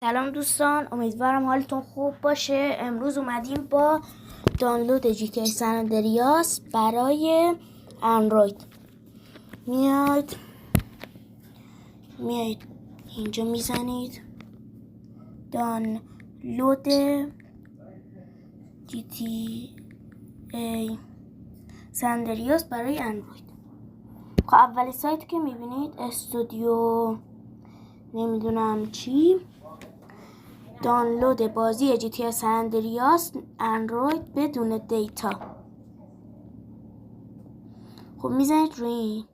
سلام دوستان، امیدوارم حالتون خوب باشه. امروز اومدیم با دانلود GTA San Andreas برای اندروید. میاید اینجا میزنید دانلود GTA San Andreas برای اندروید. خب اولی سایت که میبینید استودیو نمیدونم چی، دانلود بازی GTA San Andreas اندروید بدون دیتا. خب میزنید روی این،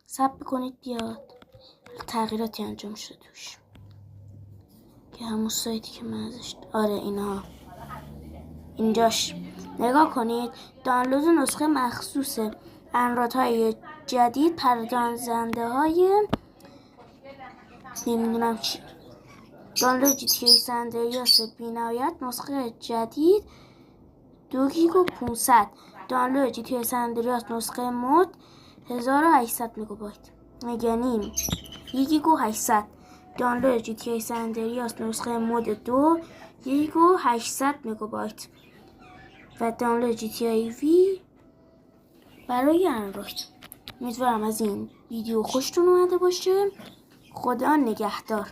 صبر کنید بیاد، تغییراتی انجام شده توش که همون سایتی که من ازش اینجاش نگاه کنید. دانلود نسخه مخصوص اندرویدهای جدید، پردازنده های نمیدونم چی. دانلود GTA San Andreas بی‌نهایت نسخه جدید 2 گیگ و 500. دانلود GTA San Andreas نسخه مود 1800 مگابایت، یعنی 1 گیگ و 800. دانلود GTA San Andreas نسخه مود 2 گیگ و 800 مگابایت و دانلود GTA V برای اندروید. امیدوارم از این ویدیو خوشتون اومده باشه. خدا نگهدار.